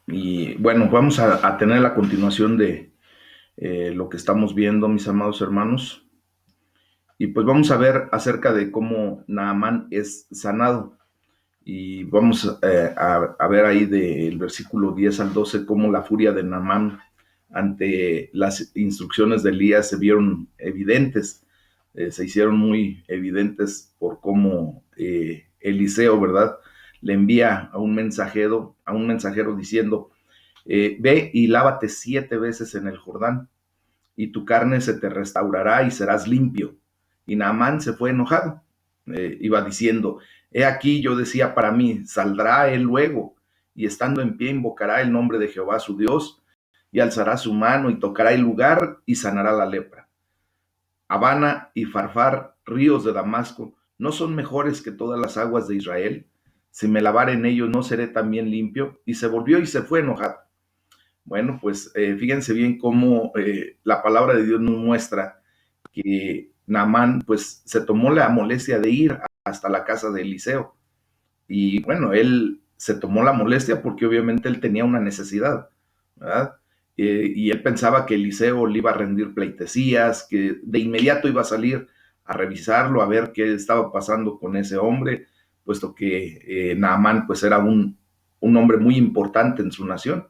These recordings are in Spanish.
Y bueno, vamos a tener la continuación de lo que estamos viendo, mis amados hermanos. Y pues vamos a ver acerca de cómo Naamán es sanado. Y vamos a ver ahí del versículo 10 al 12 cómo la furia de Naamán ante las instrucciones de Elías se vieron evidentes, se hicieron muy evidentes por cómo Eliseo, ¿verdad? Le envía a un mensajero diciendo, ve y lávate 7 veces en el Jordán, y tu carne se te restaurará y serás limpio. Y Naamán se fue enojado. Iba diciendo, he aquí yo decía para mí, saldrá él luego, y estando en pie invocará el nombre de Jehová su Dios, y alzará su mano y tocará el lugar y sanará la lepra. Habana y Farfar, ríos de Damasco, ¿no son mejores que todas las aguas de Israel? Si me lavare en ellos, ¿no seré también limpio? Y se volvió y se fue enojado. Bueno, pues fíjense bien cómo la palabra de Dios nos muestra que Naamán pues se tomó la molestia de ir hasta la casa de Eliseo. Y bueno, él se tomó la molestia porque obviamente él tenía una necesidad, ¿verdad? Y él pensaba que Eliseo le iba a rendir pleitesías, que de inmediato iba a salir a revisarlo, a ver qué estaba pasando con ese hombre, puesto que Naamán pues era un hombre muy importante en su nación,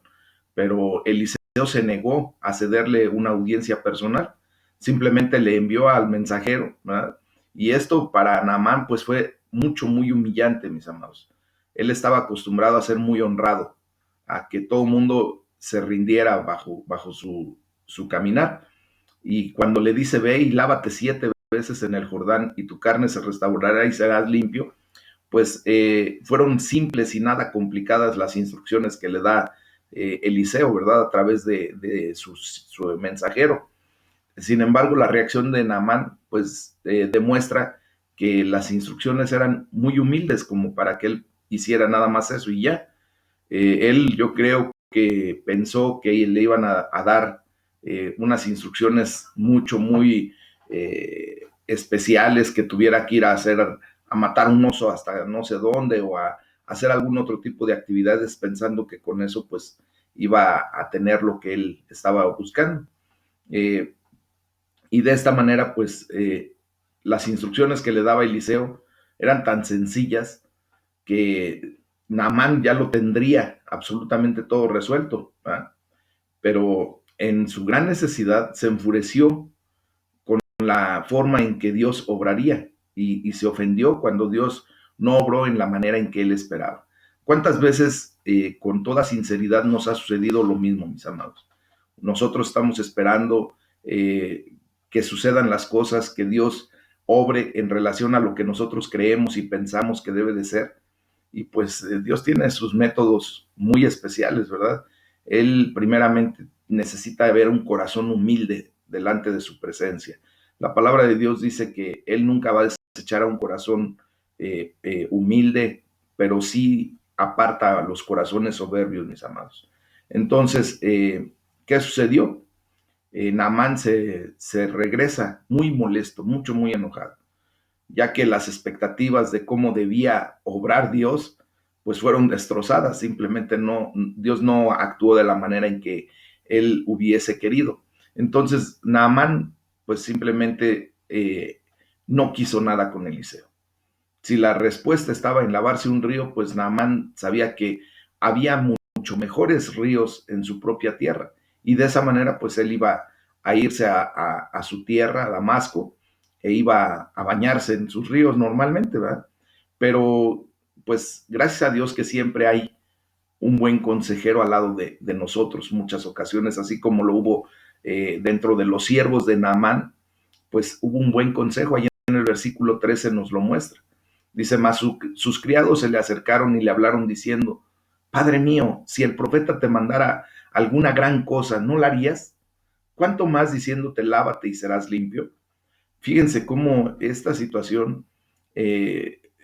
pero Eliseo se negó a cederle una audiencia personal, simplemente le envió al mensajero, ¿verdad? Y esto para Naamán pues fue muy humillante, mis amados. Él estaba acostumbrado a ser muy honrado, a que todo el mundo se rindiera bajo su caminar. Y cuando le dice, ve y lávate 7 veces en el Jordán y tu carne se restaurará y serás limpio, pues fueron simples y nada complicadas las instrucciones que le da Eliseo, ¿verdad? A través de su mensajero. Sin embargo, la reacción de Naamán, pues, demuestra que las instrucciones eran muy humildes como para que él hiciera nada más eso y ya. Él, yo creo que pensó que le iban a dar unas instrucciones muy especiales, que tuviera que ir a hacer, a matar un oso hasta no sé dónde, o a hacer algún otro tipo de actividades, pensando que con eso, pues, iba a tener lo que él estaba buscando. Eh, y de esta manera, pues, las instrucciones que le daba Eliseo eran tan sencillas que Naamán ya lo tendría absolutamente todo resuelto, ¿verdad? Pero en su gran necesidad se enfureció con la forma en que Dios obraría y se ofendió cuando Dios no obró en la manera en que él esperaba. ¿Cuántas veces con toda sinceridad nos ha sucedido lo mismo, mis amados? Nosotros estamos esperando que sucedan las cosas, que Dios obre en relación a lo que nosotros creemos y pensamos que debe de ser. Y pues Dios tiene sus métodos muy especiales, ¿verdad? Él primeramente necesita ver un corazón humilde delante de su presencia. La palabra de Dios dice que Él nunca va a desechar a un corazón humilde, pero sí aparta a los corazones soberbios, mis amados. Entonces, ¿qué sucedió? Naamán se regresa muy molesto, muy enojado, ya que las expectativas de cómo debía obrar Dios, pues fueron destrozadas. Simplemente no, Dios no actuó de la manera en que él hubiese querido. Entonces, Naamán, pues simplemente no quiso nada con Eliseo. Si la respuesta estaba en lavarse un río, pues Naamán sabía que había mucho mejores ríos en su propia tierra. Y de esa manera, pues él iba a irse a su tierra, a Damasco, e iba a bañarse en sus ríos normalmente, ¿verdad? Pero, pues, gracias a Dios que siempre hay un buen consejero al lado de nosotros, muchas ocasiones, así como lo hubo dentro de los siervos de Naamán, pues hubo un buen consejo. Allí en el versículo 13 nos lo muestra. Dice, más sus criados se le acercaron y le hablaron diciendo, Padre mío, si el profeta te mandara alguna gran cosa, ¿no la harías? ¿Cuánto más diciéndote, lávate y serás limpio? Fíjense cómo esta situación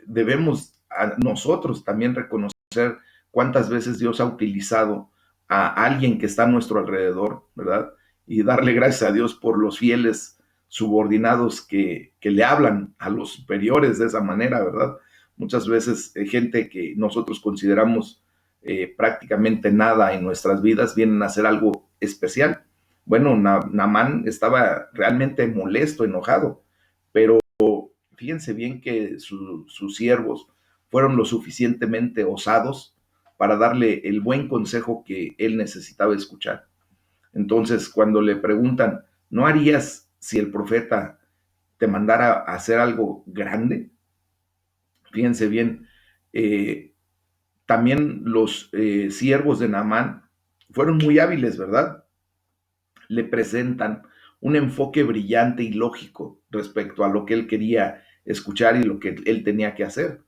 debemos a nosotros también reconocer cuántas veces Dios ha utilizado a alguien que está a nuestro alrededor, ¿verdad? Y darle gracias a Dios por los fieles subordinados que le hablan a los superiores de esa manera, ¿verdad? Muchas veces gente que nosotros consideramos prácticamente nada en nuestras vidas, vienen a hacer algo especial. Bueno, Naamán estaba realmente molesto, enojado, pero fíjense bien que sus siervos fueron lo suficientemente osados para darle el buen consejo que él necesitaba escuchar. Entonces, cuando le preguntan, ¿no harías si el profeta te mandara a hacer algo grande? Fíjense bien, eh, también los siervos de Naamán fueron muy hábiles, ¿verdad? Le presentan un enfoque brillante y lógico respecto a lo que él quería escuchar y lo que él tenía que hacer.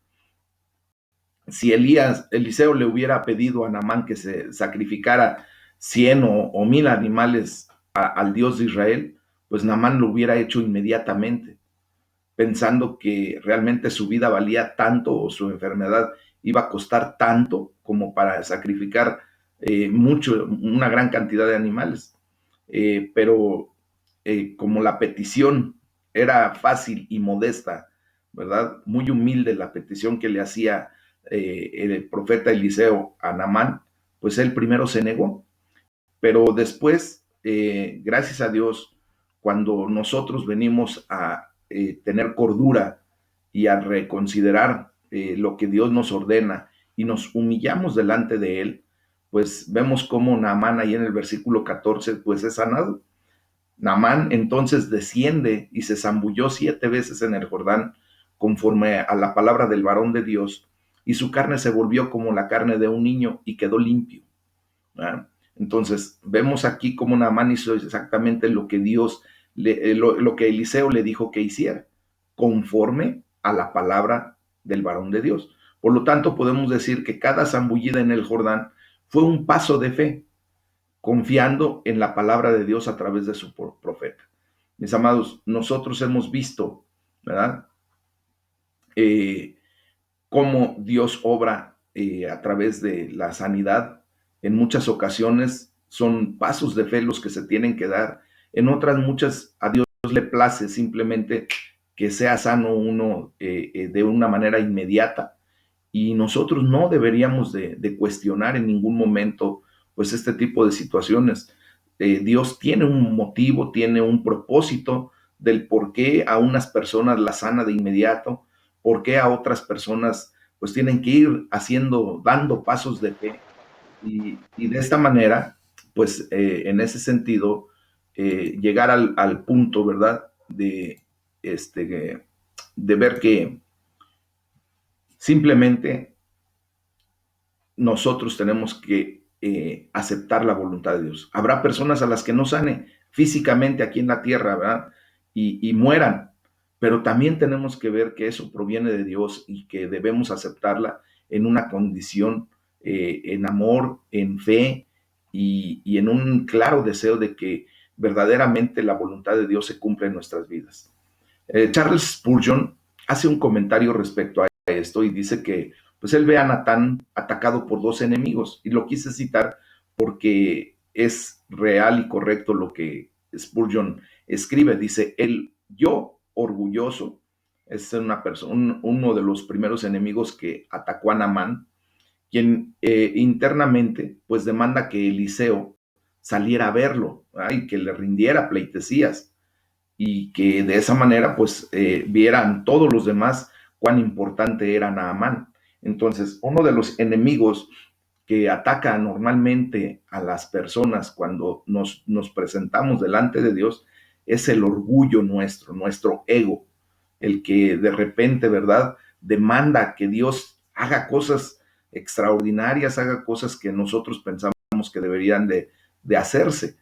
Si Eliseo le hubiera pedido a Naamán que se sacrificara 100 o 1000 animales al Dios de Israel, pues Naamán lo hubiera hecho inmediatamente, pensando que realmente su vida valía tanto o su enfermedad iba a costar tanto como para sacrificar una gran cantidad de animales. Pero como la petición era fácil y modesta, ¿verdad? Muy humilde la petición que le hacía el profeta Eliseo a Naamán, pues él primero se negó, pero después, gracias a Dios, cuando nosotros venimos a tener cordura y a reconsiderar lo que Dios nos ordena y nos humillamos delante de Él, pues vemos cómo Naamán ahí en el versículo 14, pues es sanado. Naamán entonces desciende y se zambulló 7 veces en el Jordán, conforme a la palabra del varón de Dios, y su carne se volvió como la carne de un niño y quedó limpio. ¿Verdad? Entonces, vemos aquí cómo Naamán hizo exactamente lo que lo que Eliseo le dijo que hiciera, conforme a la palabra del varón de Dios. Por lo tanto, podemos decir que cada zambullida en el Jordán fue un paso de fe, confiando en la palabra de Dios a través de su profeta. Mis amados, nosotros hemos visto, ¿verdad? Eh, Cómo Dios obra a través de la sanidad. En muchas ocasiones son pasos de fe los que se tienen que dar. En otras muchas a Dios le place simplemente que sea sano uno de una manera inmediata, y nosotros no deberíamos de cuestionar en ningún momento pues este tipo de situaciones. Dios tiene un motivo, tiene un propósito del por qué a unas personas la sana de inmediato, por qué a otras personas pues tienen que ir haciendo, dando pasos de fe. Y de esta manera, pues en ese sentido, llegar al punto, ¿verdad? De ver que simplemente nosotros tenemos que aceptar la voluntad de Dios. Habrá personas a las que no sane físicamente aquí en la tierra, ¿verdad? Y mueran, pero también tenemos que ver que eso proviene de Dios y que debemos aceptarla en una condición, en amor, en fe y en un claro deseo de que verdaderamente la voluntad de Dios se cumpla en nuestras vidas. Charles Spurgeon hace un comentario respecto a esto y dice que pues él ve a Natán atacado por dos enemigos, y lo quise citar porque es real y correcto lo que Spurgeon escribe. Dice, el yo orgulloso es una persona, uno de los primeros enemigos que atacó a Naamán, quien internamente pues demanda que Eliseo saliera a verlo, ¿verdad? Y que le rindiera pleitesías, y que de esa manera pues vieran todos los demás cuán importante era Naamán. Entonces, uno de los enemigos que ataca normalmente a las personas cuando nos presentamos delante de Dios es el orgullo nuestro ego, el que de repente, ¿verdad?, demanda que Dios haga cosas extraordinarias, haga cosas que nosotros pensamos que deberían de hacerse.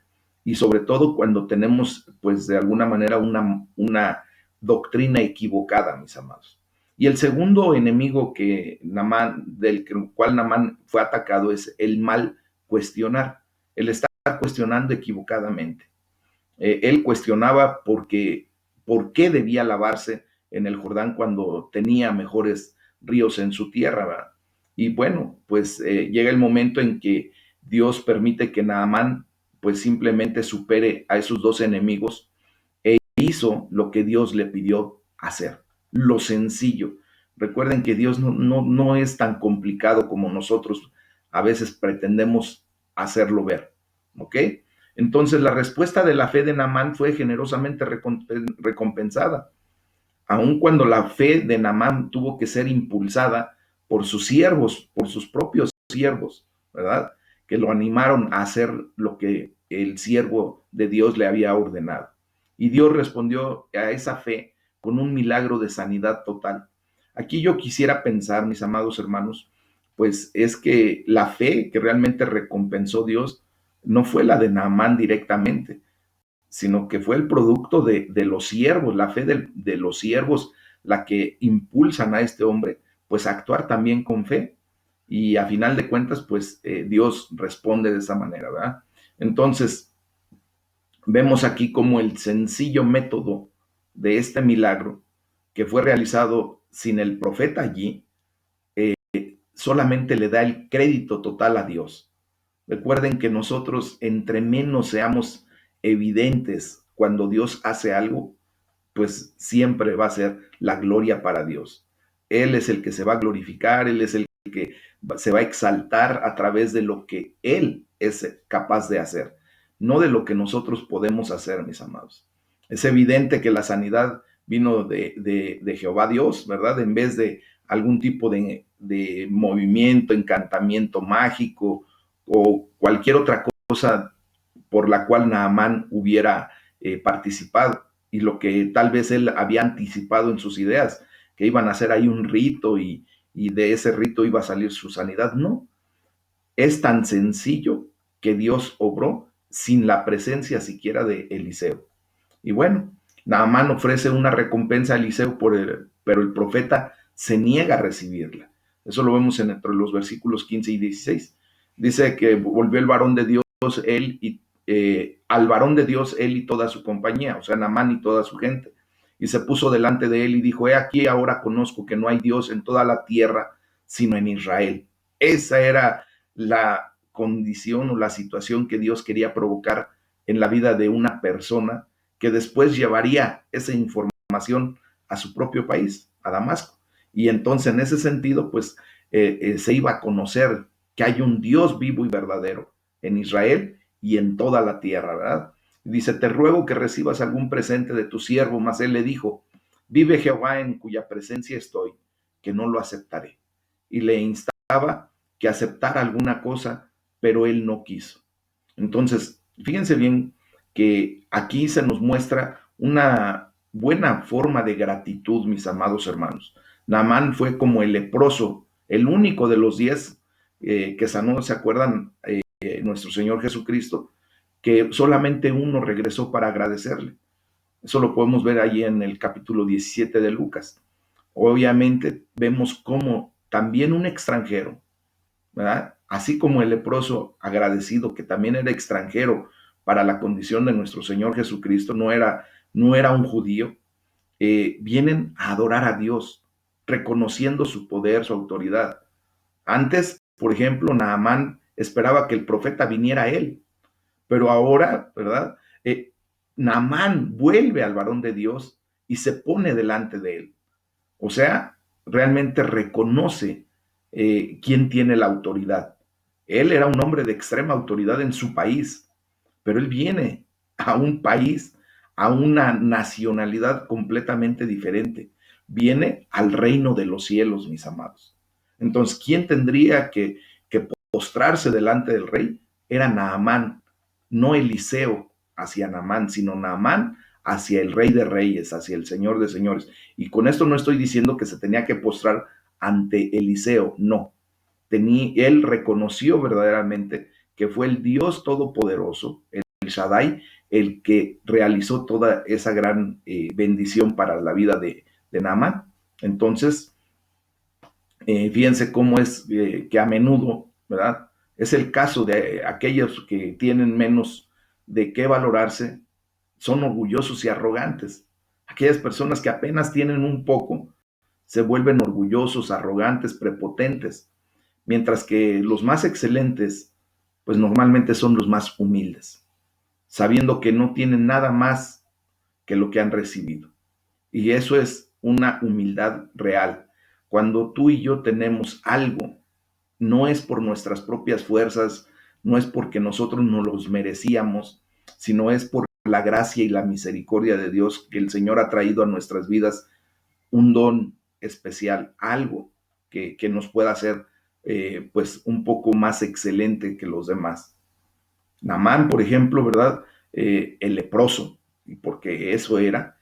Y sobre todo cuando tenemos, pues de alguna manera, una doctrina equivocada, mis amados. Y el segundo enemigo del cual Naamán fue atacado es el mal cuestionar. Él está cuestionando equivocadamente. Él cuestionaba por qué debía lavarse en el Jordán cuando tenía mejores ríos en su tierra, ¿verdad? Y bueno, pues llega el momento en que Dios permite que Naamán pues simplemente supere a esos dos enemigos e hizo lo que Dios le pidió hacer, lo sencillo. Recuerden que Dios no es tan complicado como nosotros a veces pretendemos hacerlo ver, ¿ok? Entonces la respuesta de la fe de Naamán fue generosamente recompensada, aun cuando la fe de Naamán tuvo que ser impulsada por sus siervos, por sus propios siervos, ¿verdad? Que lo animaron a hacer lo que el siervo de Dios le había ordenado. Y Dios respondió a esa fe con un milagro de sanidad total. Aquí yo quisiera pensar, mis amados hermanos, pues es que la fe que realmente recompensó Dios no fue la de Naamán directamente, sino que fue el producto de los siervos, la fe de los siervos, la que impulsan a este hombre, pues a actuar también con fe. Y a final de cuentas, pues Dios responde de esa manera, ¿verdad? Entonces, vemos aquí como el sencillo método de este milagro, que fue realizado sin el profeta allí, solamente le da el crédito total a Dios. Recuerden que nosotros, entre menos seamos evidentes cuando Dios hace algo, pues siempre va a ser la gloria para Dios. Él es el que se va a glorificar, Él es el que se va a exaltar a través de lo que Él es capaz de hacer, no de lo que nosotros podemos hacer, mis amados. Es evidente que la sanidad vino de Jehová Dios, ¿verdad? En vez de algún tipo de movimiento, encantamiento mágico o cualquier otra cosa por la cual Naamán hubiera participado y lo que tal vez él había anticipado en sus ideas, que iban a hacer ahí un rito y de ese rito iba a salir su sanidad. No, es tan sencillo que Dios obró sin la presencia siquiera de Eliseo. Y bueno, Naamán ofrece una recompensa a Eliseo, pero el profeta se niega a recibirla. Eso lo vemos entre los versículos 15 y 16. Dice que volvió el varón de Dios, él y al varón de Dios, él y toda su compañía, o sea, Naamán y toda su gente. Y se puso delante de él y dijo, he aquí ahora conozco que no hay Dios en toda la tierra, sino en Israel. Esa era la condición o la situación que Dios quería provocar en la vida de una persona que después llevaría esa información a su propio país, a Damasco. Y entonces en ese sentido, pues se iba a conocer que hay un Dios vivo y verdadero en Israel y en toda la tierra, ¿verdad? Dice, te ruego que recibas algún presente de tu siervo, mas él le dijo, vive Jehová en cuya presencia estoy, que no lo aceptaré. Y le instaba que aceptara alguna cosa, pero él no quiso. Entonces, fíjense bien que aquí se nos muestra una buena forma de gratitud, mis amados hermanos. Naamán fue como el leproso, el único de los 10 que sanó, ¿se acuerdan? Nuestro Señor Jesucristo, que solamente uno regresó para agradecerle. Eso lo podemos ver ahí en el capítulo 17 de Lucas. Obviamente vemos cómo también un extranjero, ¿verdad? Así como el leproso agradecido, que también era extranjero para la condición de nuestro Señor Jesucristo, no era un judío, vienen a adorar a Dios, reconociendo su poder, su autoridad. Antes, por ejemplo, Naamán esperaba que el profeta viniera a él, pero ahora, ¿verdad? Naamán vuelve al varón de Dios y se pone delante de él. O sea, realmente reconoce quién tiene la autoridad. Él era un hombre de extrema autoridad en su país, pero él viene a un país, a una nacionalidad completamente diferente. Viene al reino de los cielos, mis amados. Entonces, ¿quién tendría que postrarse delante del rey? Era Naamán, no Eliseo hacia Naamán, sino Naamán hacia el rey de reyes, hacia el señor de señores. Y con esto no estoy diciendo que se tenía que postrar ante Eliseo, no. Él reconoció verdaderamente que fue el Dios Todopoderoso, el Shaddai, el que realizó toda esa gran bendición para la vida de Naamán. Entonces, fíjense cómo es que a menudo, ¿verdad? Es el caso de aquellos que tienen menos de qué valorarse, son orgullosos y arrogantes. Aquellas personas que apenas tienen un poco se vuelven orgullosos, arrogantes, prepotentes, mientras que los más excelentes, pues normalmente son los más humildes, sabiendo que no tienen nada más que lo que han recibido. Y eso es una humildad real. Cuando tú y yo tenemos algo no es por nuestras propias fuerzas, no es porque nosotros no los merecíamos, sino es por la gracia y la misericordia de Dios que el Señor ha traído a nuestras vidas un don especial, algo que nos pueda hacer pues un poco más excelente que los demás. Naamán, por ejemplo, ¿verdad? El leproso, y porque eso era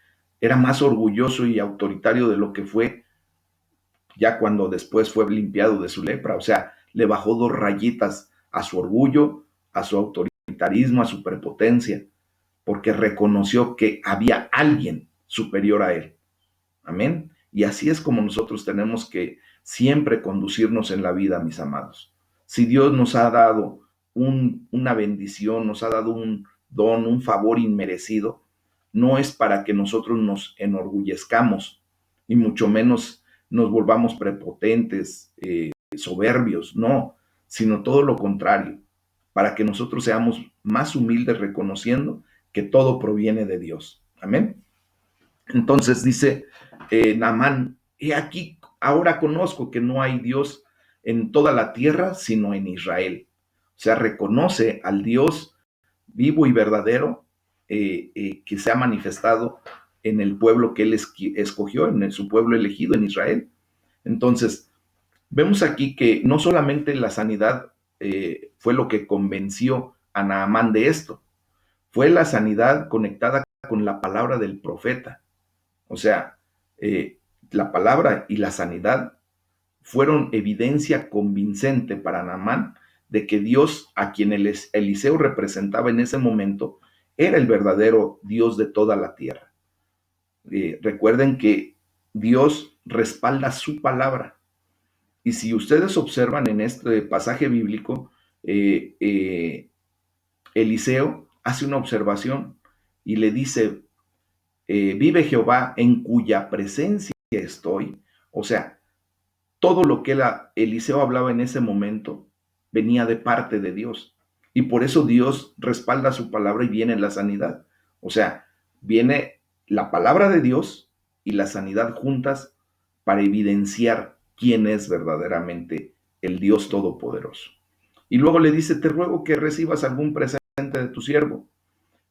más orgulloso y autoritario de lo que fue ya cuando después fue limpiado de su lepra. O sea, le bajó 2 rayitas a su orgullo, a su autoritarismo, a su prepotencia, porque reconoció que había alguien superior a él. Amén. Y así es como nosotros tenemos que siempre conducirnos en la vida, mis amados. Si Dios nos ha dado una bendición, nos ha dado un don, un favor inmerecido, no es para que nosotros nos enorgullezcamos y mucho menos nos volvamos prepotentes, soberbios, no, sino todo lo contrario, para que nosotros seamos más humildes reconociendo que todo proviene de Dios. Amén. Entonces dice Naamán, he aquí, ahora conozco que no hay Dios en toda la tierra, sino en Israel. O sea, reconoce al Dios vivo y verdadero que se ha manifestado en el pueblo que él escogió, su pueblo elegido en Israel. Entonces, vemos aquí que no solamente la sanidad fue lo que convenció a Naamán de esto, fue la sanidad conectada con la palabra del profeta. O sea, la palabra y la sanidad fueron evidencia convincente para Naamán de que Dios, a quien Eliseo representaba en ese momento, era el verdadero Dios de toda la tierra. Recuerden que Dios respalda su palabra. Y si ustedes observan en este pasaje bíblico, Eliseo hace una observación y le dice, vive Jehová en cuya presencia estoy. O sea, todo lo que Eliseo hablaba en ese momento venía de parte de Dios. Y por eso Dios respalda su palabra y viene la sanidad. O sea, viene la palabra de Dios y la sanidad juntas para evidenciar quién es verdaderamente el Dios Todopoderoso. Y luego le dice, te ruego que recibas algún presente de tu siervo.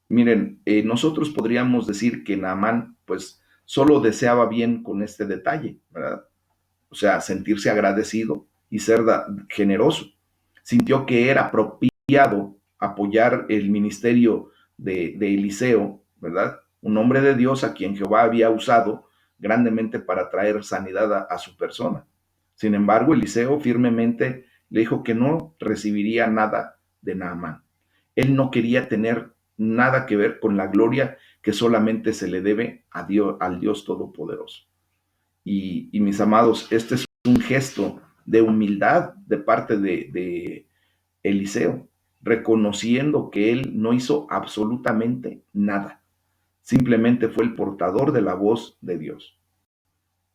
Miren, nosotros podríamos decir que Naamán pues solo deseaba bien con este detalle, ¿verdad? O sea, sentirse agradecido y ser generoso. Sintió que era apropiado apoyar el ministerio de Eliseo, ¿verdad? Un hombre de Dios a quien Jehová había usado grandemente para traer sanidad a su persona. Sin embargo, Eliseo firmemente le dijo que no recibiría nada de Naamán. Él no quería tener nada que ver con la gloria que solamente se le debe a Dios, al Dios Todopoderoso. Y mis amados, este es un gesto de humildad de parte de Eliseo, reconociendo que él no hizo absolutamente nada, simplemente fue el portador de la voz de Dios.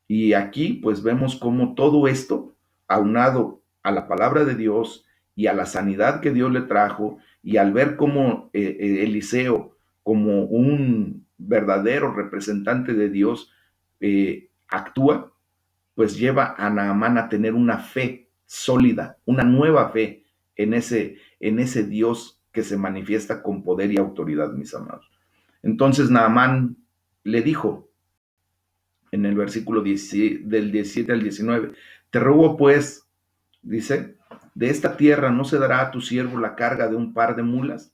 Y aquí pues vemos cómo todo esto, aunado a la palabra de Dios y a la sanidad que Dios le trajo, y al ver cómo Eliseo, como un verdadero representante de Dios, actúa, pues lleva a Naamán a tener una fe sólida, una nueva fe en ese Dios que se manifiesta con poder y autoridad, mis amados. Entonces Naamán le dijo en el versículo 10, del 17 al 19, te ruego pues, dice, de esta tierra no se dará a tu siervo la carga de un par de mulas,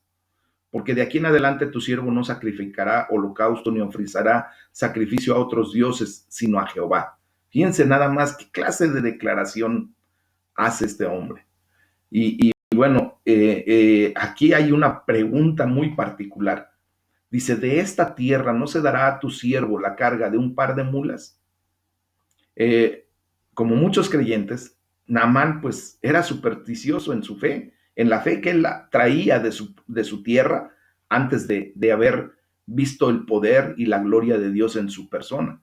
porque de aquí en adelante tu siervo no sacrificará holocausto ni ofrecerá sacrificio a otros dioses, sino a Jehová. Fíjense nada más qué clase de declaración hace este hombre. Y bueno, aquí hay una pregunta muy particular. Dice, ¿de esta tierra no se dará a tu siervo la carga de un par de mulas? Eh, Como muchos creyentes, Naamán pues era supersticioso en su fe, en la fe que él traía de su tierra antes de haber visto el poder y la gloria de Dios en su persona.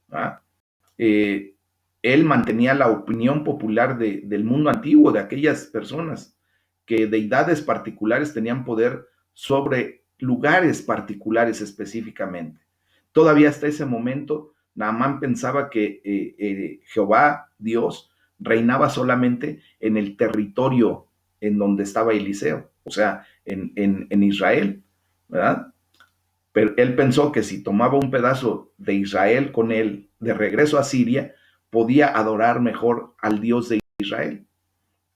¿Ah? Eh, Él mantenía la opinión popular del mundo antiguo, de aquellas personas, que deidades particulares tenían poder sobre lugares particulares específicamente. Todavía hasta ese momento, Naamán pensaba que Jehová, Dios, reinaba solamente en el territorio en donde estaba Eliseo, o sea, en Israel, ¿verdad? Pero él pensó que si tomaba un pedazo de Israel con él de regreso a Siria, podía adorar mejor al Dios de Israel.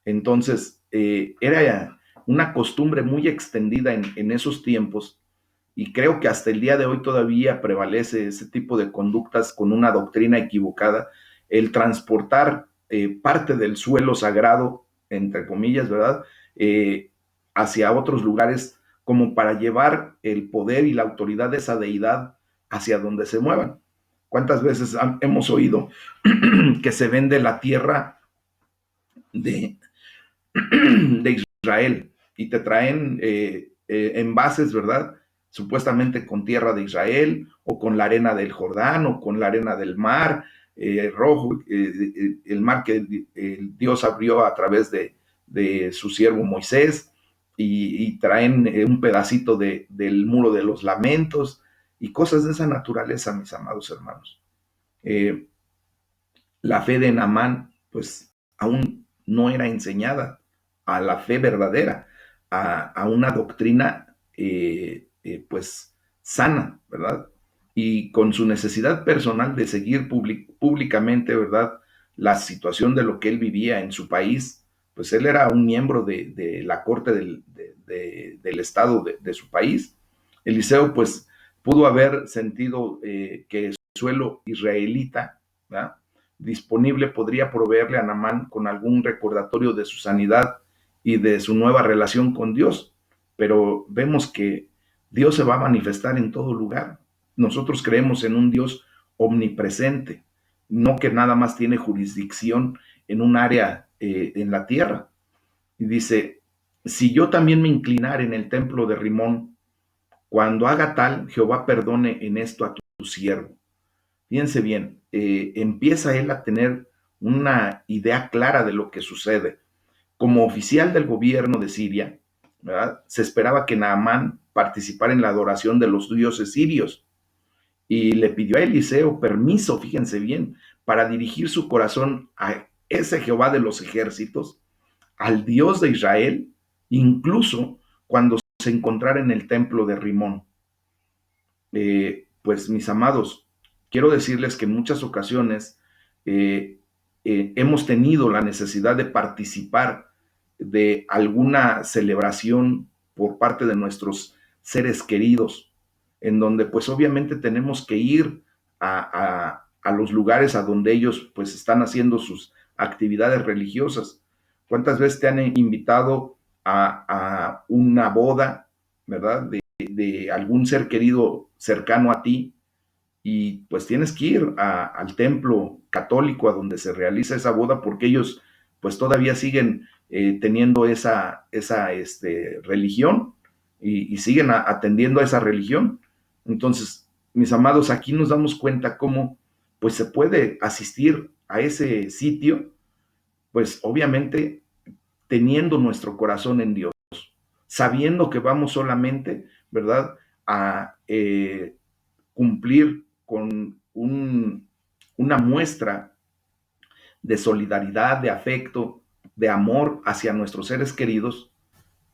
Entonces, era una costumbre muy extendida en esos tiempos, y creo que hasta el día de hoy todavía prevalece ese tipo de conductas con una doctrina equivocada, el transportar parte del suelo sagrado, entre comillas, ¿verdad? Hacia otros lugares como para llevar el poder y la autoridad de esa deidad hacia donde se muevan. ¿Cuántas veces hemos oído que se vende la tierra de, de Israel y te traen envases, ¿verdad? Supuestamente con tierra de Israel o con la arena del Jordán o con la arena del mar rojo, el mar que Dios abrió a través de su siervo Moisés, y traen un pedacito del muro de los lamentos y cosas de esa naturaleza, mis amados hermanos. Eh, la fe de Naamán, pues aún no era enseñada a la fe verdadera, a una doctrina, pues sana, ¿verdad? Y con su necesidad personal de seguir públicamente, ¿verdad? La situación de lo que él vivía en su país, pues él era un miembro de la corte del estado de su país. Eliseo, pues, pudo haber sentido que el suelo israelita, ¿verdad?, disponible podría proveerle a Naamán con algún recordatorio de su sanidad y de su nueva relación con Dios. Pero vemos que Dios se va a manifestar en todo lugar. Nosotros creemos en un Dios omnipresente, no que nada más tiene jurisdicción en un área en la tierra. Y dice, si yo también me inclinare en el templo de Rimón, cuando haga tal, Jehová perdone en esto a tu siervo. Fíjense bien, empieza él a tener una idea clara de lo que sucede. Como oficial del gobierno de Siria, ¿verdad?, se esperaba que Naamán participara en la adoración de los dioses sirios, y le pidió a Eliseo permiso, fíjense bien, para dirigir su corazón a ese Jehová de los ejércitos, al Dios de Israel, incluso cuando se encontrara en el templo de Rimón. Pues mis amados, quiero decirles que en muchas ocasiones hemos tenido la necesidad de participar de alguna celebración por parte de nuestros seres queridos, en donde pues obviamente tenemos que ir a los lugares a donde ellos pues están haciendo sus actividades religiosas. ¿Cuántas veces te han invitado a una boda, ¿verdad?, de algún ser querido cercano a ti, y pues tienes que ir al templo católico a donde se realiza esa boda, porque ellos pues todavía siguen teniendo esa religión, y siguen atendiendo a esa religión? Entonces, mis amados, aquí nos damos cuenta cómo pues se puede asistir a ese sitio, pues obviamente teniendo nuestro corazón en Dios, sabiendo que vamos solamente, ¿verdad?, a cumplir con una muestra de solidaridad, de afecto, de amor hacia nuestros seres queridos,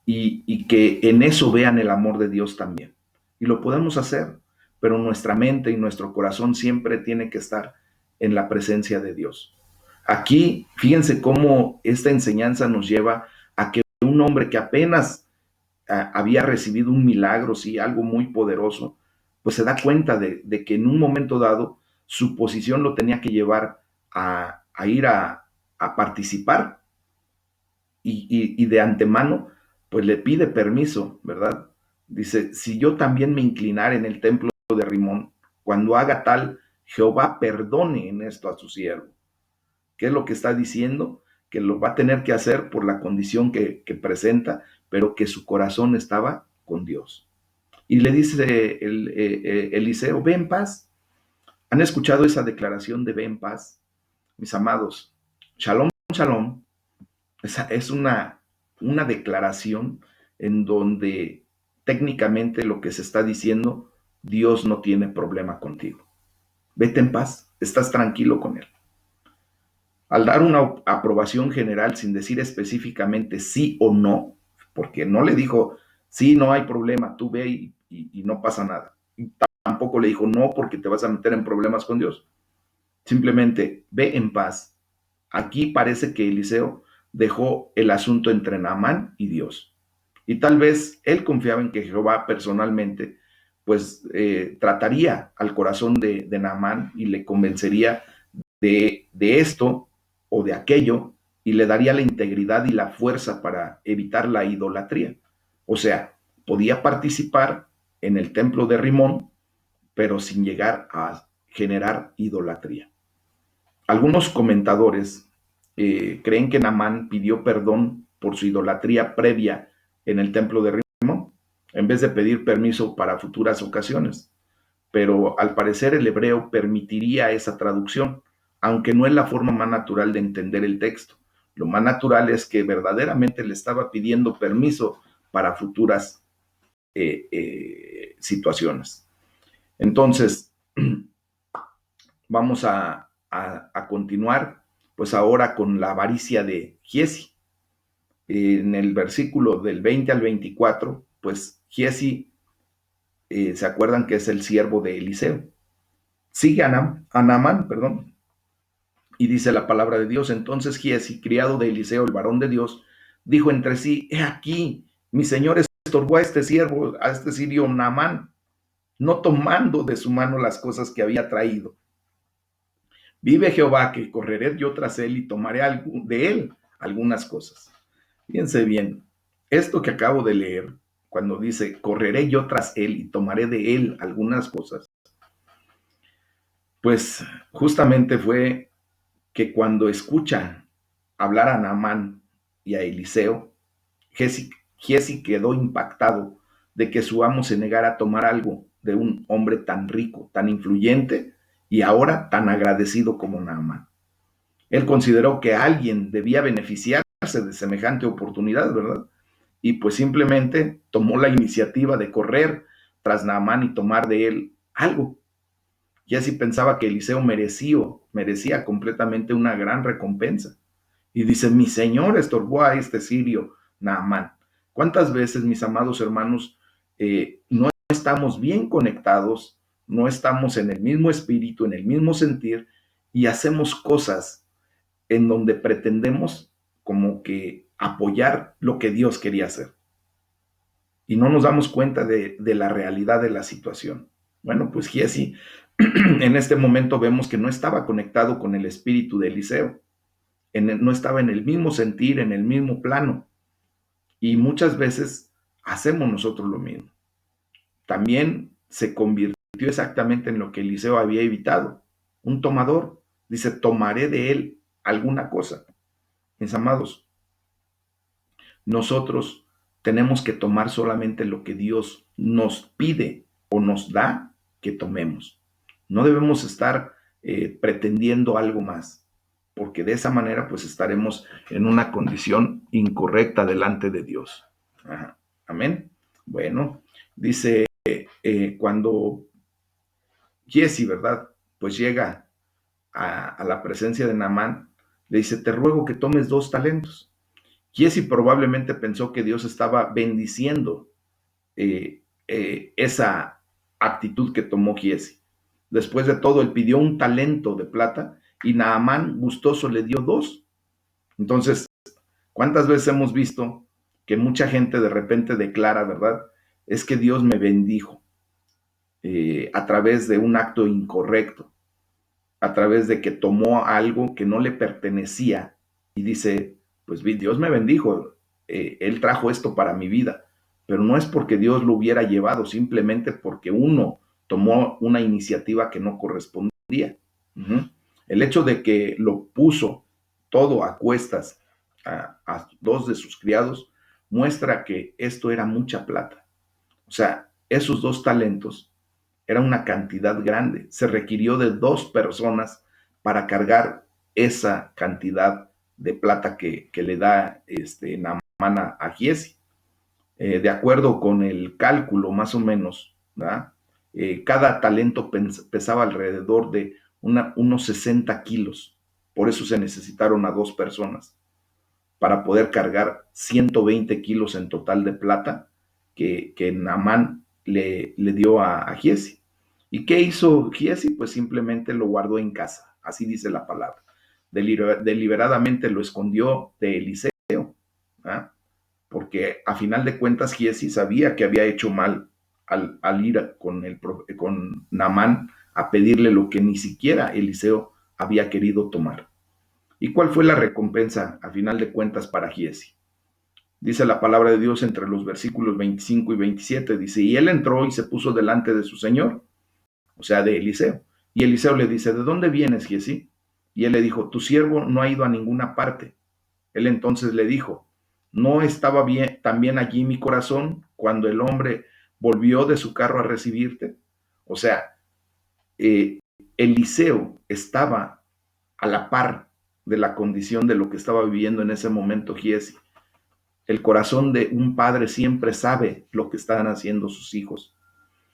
y que en eso vean el amor de Dios también. Y lo podemos hacer, pero nuestra mente y nuestro corazón siempre tiene que estar en la presencia de Dios. Aquí, fíjense cómo esta enseñanza nos lleva a que un hombre que apenas había recibido un milagro, sí, algo muy poderoso, pues se da cuenta de que en un momento dado su posición lo tenía que llevar a ir a participar, y de antemano, pues le pide permiso, ¿verdad? Dice, si yo también me inclinara en el templo de Rimón, cuando haga tal, Jehová perdone en esto a su siervo. ¿Qué es lo que está diciendo? Que lo va a tener que hacer por la condición que presenta, pero que su corazón estaba con Dios. Y le dice Eliseo, ve en paz. ¿Han escuchado esa declaración de ve en paz? Mis amados, shalom, shalom, es una declaración en donde técnicamente lo que se está diciendo, Dios no tiene problema contigo. Vete en paz, estás tranquilo con Él. Al dar una aprobación general sin decir específicamente sí o no, porque no le dijo, sí, no hay problema, tú ve y no pasa nada. Y tampoco le dijo, no, porque te vas a meter en problemas con Dios. Simplemente ve en paz. Aquí parece que Eliseo dejó el asunto entre Naamán y Dios. Y tal vez él confiaba en que Jehová personalmente, pues, trataría al corazón de Naamán y le convencería de esto o de aquello y le daría la integridad y la fuerza para evitar la idolatría. O sea, podía participar en el templo de Rimón, pero sin llegar a generar idolatría. Algunos comentadores creen que Naamán pidió perdón por su idolatría previa en el templo de Rimón, en vez de pedir permiso para futuras ocasiones. Pero al parecer el hebreo permitiría esa traducción, aunque no es la forma más natural de entender el texto. Lo más natural es que verdaderamente le estaba pidiendo permiso para futuras situaciones. Entonces, vamos a continuar, pues ahora con la avaricia de Giesi. En el versículo del 20 al 24, pues Giesi, ¿se acuerdan que es el siervo de Eliseo? Sigue a Naamán, perdón, y dice la palabra de Dios. Entonces Giesi, criado de Eliseo, el varón de Dios, dijo entre sí, he aquí, mi señor estorbó a este siervo, a este sirio Naamán, no tomando de su mano las cosas que había traído. Vive Jehová que correré yo tras él y tomaré de él algunas cosas. Fíjense bien, esto que acabo de leer, cuando dice, correré yo tras él y tomaré de él algunas cosas, pues justamente fue que cuando escuchan hablar a Naamán y a Eliseo, Giesi quedó impactado de que su amo se negara a tomar algo de un hombre tan rico, tan influyente y ahora tan agradecido como Naamán. Él consideró que alguien debía beneficiarse de semejante oportunidad, ¿verdad? Y pues simplemente tomó la iniciativa de correr tras Naamán y tomar de él algo. Y así pensaba que Eliseo merecía completamente una gran recompensa. Y dice, mi señor estorbó a este sirio Naamán. ¿Cuántas veces, mis amados hermanos, no estamos bien conectados, no estamos en el mismo espíritu, en el mismo sentir, y hacemos cosas en donde pretendemos como que apoyar lo que Dios quería hacer? Y no nos damos cuenta de la realidad de la situación. Bueno, pues Giesi en este momento vemos que no estaba conectado con el espíritu de Eliseo, no estaba en el mismo sentir, en el mismo plano. Y muchas veces hacemos nosotros lo mismo. También se convirtió exactamente en lo que Eliseo había evitado, un tomador. Dice, tomaré de él alguna cosa. Mis amados, nosotros tenemos que tomar solamente lo que Dios nos pide o nos da que tomemos. No debemos estar pretendiendo algo más, porque de esa manera pues estaremos en una condición incorrecta delante de Dios. Ajá. Amén. Bueno, dice cuando Giesi, ¿verdad? Pues llega a la presencia de Naamán, le dice, te ruego que tomes 2 talentos. Giesi probablemente pensó que Dios estaba bendiciendo esa actitud que tomó Giesi. Después de todo, él pidió un talento de plata y Naamán gustoso le dio 2. Entonces, ¿cuántas veces hemos visto que mucha gente de repente declara, ¿verdad? Es que Dios me bendijo a través de un acto incorrecto, a través de que tomó algo que no le pertenecía y dice, pues Dios me bendijo, Él trajo esto para mi vida, pero no es porque Dios lo hubiera llevado, simplemente porque uno tomó una iniciativa que no correspondía. El hecho de que lo puso todo a cuestas a 2 de sus criados muestra que esto era mucha plata. O sea, esos 2 talentos era una cantidad grande. Se requirió de 2 personas para cargar esa cantidad de plata que le da Naamán a Giesi. De acuerdo con el cálculo, más o menos, cada talento pesaba alrededor de unos 60 kilos. Por eso se necesitaron a 2 personas para poder cargar 120 kilos en total de plata que Naamán le dio a Giesi. ¿Y qué hizo Giesi? Pues simplemente lo guardó en casa, así dice la palabra. Deliberadamente lo escondió de Eliseo, ¿ah? Porque a final de cuentas Giesi sabía que había hecho mal al ir con Naamán a pedirle lo que ni siquiera Eliseo había querido tomar. ¿Y cuál fue la recompensa a final de cuentas para Giesi? Dice la palabra de Dios entre los versículos 25 y 27, dice, y él entró y se puso delante de su señor, o sea, de Eliseo. Y Eliseo le dice, ¿de dónde vienes, Giesi? Y él le dijo, tu siervo no ha ido a ninguna parte. Él entonces le dijo, ¿no estaba bien también allí mi corazón cuando el hombre volvió de su carro a recibirte? O sea, eh, Eliseo estaba a la par de la condición de lo que estaba viviendo en ese momento Giesi. El corazón de un padre siempre sabe lo que están haciendo sus hijos.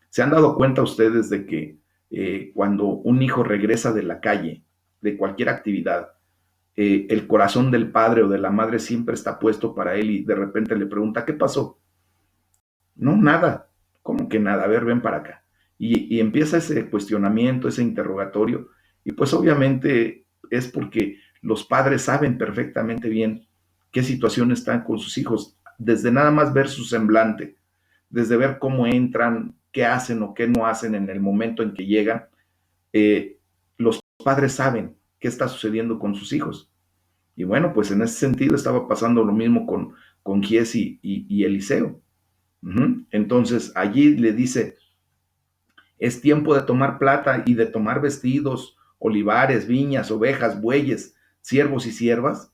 ¿Se han dado cuenta ustedes de que cuando un hijo regresa de la calle, de cualquier actividad, el corazón del padre o de la madre siempre está puesto para él y de repente le pregunta, ¿qué pasó? No, nada. ¿Cómo que nada? A ver, ven para acá. Y empieza ese cuestionamiento, ese interrogatorio, y pues obviamente es porque los padres saben perfectamente bien qué situación están con sus hijos, desde nada más ver su semblante, desde ver cómo entran, qué hacen o qué no hacen en el momento en que llegan, los padres saben qué está sucediendo con sus hijos. Y bueno, pues en ese sentido estaba pasando lo mismo con Giesi y Eliseo. Entonces allí le dice, es tiempo de tomar plata y de tomar vestidos, olivares, viñas, ovejas, bueyes, siervos y siervas.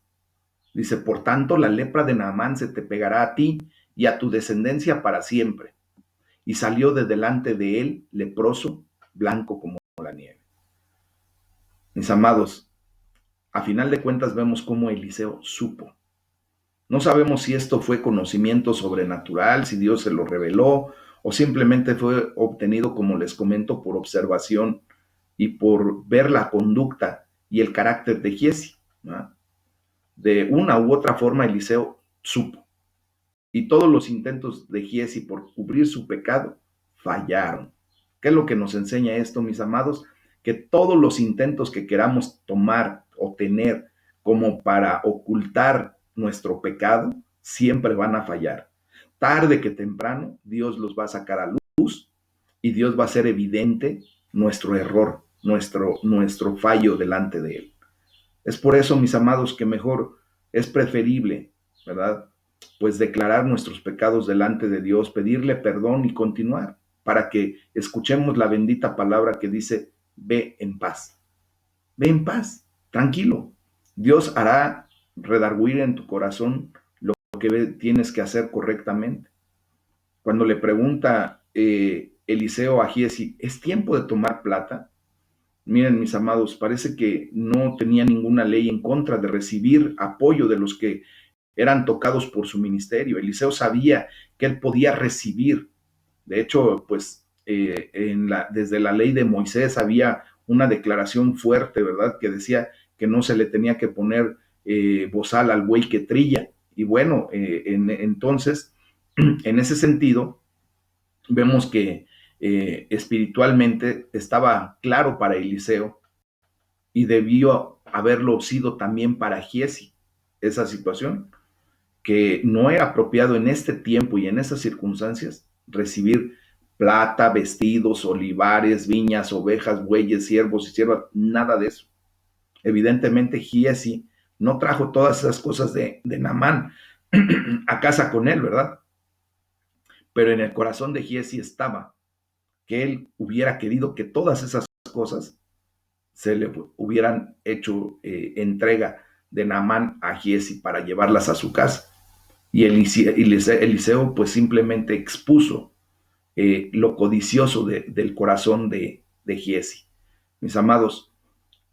Dice, por tanto, la lepra de Naamán se te pegará a ti y a tu descendencia para siempre. Y salió de delante de él leproso, blanco como la nieve. Mis amados, a final de cuentas vemos cómo Eliseo supo. No sabemos si esto fue conocimiento sobrenatural, si Dios se lo reveló o simplemente fue obtenido, como les comento, por observación y por ver la conducta y el carácter de Giesi, ¿no? De una u otra forma, Eliseo supo. Y todos los intentos de Giesi por cubrir su pecado fallaron. ¿Qué es lo que nos enseña esto, mis amados? Que todos los intentos que queramos tomar o tener como para ocultar nuestro pecado, siempre van a fallar. Tarde que temprano, Dios los va a sacar a luz y Dios va a hacer evidente nuestro error, nuestro fallo delante de Él. Es por eso, mis amados, que mejor es preferible, ¿verdad? Pues declarar nuestros pecados delante de Dios, pedirle perdón y continuar para que escuchemos la bendita palabra que dice, ve en paz. Ve en paz, tranquilo. Dios hará redarguir en tu corazón lo que tienes que hacer correctamente. Cuando le pregunta Eliseo a Giesi, ¿es tiempo de tomar plata? Miren, mis amados, parece que no tenía ninguna ley en contra de recibir apoyo de los que eran tocados por su ministerio. Eliseo sabía que él podía recibir. De hecho, pues desde la ley de Moisés había una declaración fuerte, ¿verdad? Que decía que no se le tenía que poner bozal al buey que trilla. Y bueno, entonces, en ese sentido, vemos que espiritualmente estaba claro para Eliseo y debió haberlo sido también para Giesi esa situación, que no era apropiado en este tiempo y en esas circunstancias recibir plata, vestidos, olivares, viñas, ovejas, bueyes, siervos y siervas, nada de eso. Evidentemente Giesi no trajo todas esas cosas de Naamán a casa con él, ¿verdad? Pero en el corazón de Giesi estaba que él hubiera querido que todas esas cosas se le hubieran hecho entrega de Naamán a Giesi para llevarlas a su casa. Y Eliseo pues simplemente expuso lo codicioso del corazón de Giesi. Mis amados,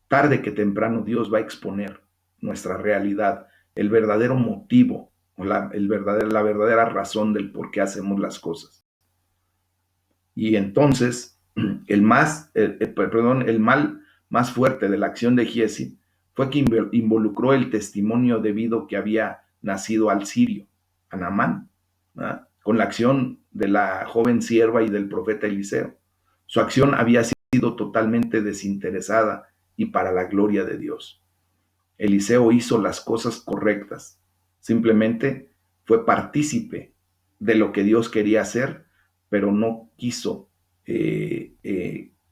tarde que temprano Dios va a exponer nuestra realidad, el verdadero motivo o la verdadera razón del por qué hacemos las cosas. Y entonces el mal más fuerte de la acción de Giesi fue que involucró el testimonio debido que había nacido al sirio, a Naamán, ¿verdad? Con la acción de la joven sierva y del profeta Eliseo. Su acción había sido totalmente desinteresada y para la gloria de Dios. Eliseo hizo las cosas correctas, simplemente fue partícipe de lo que Dios quería hacer, pero no quiso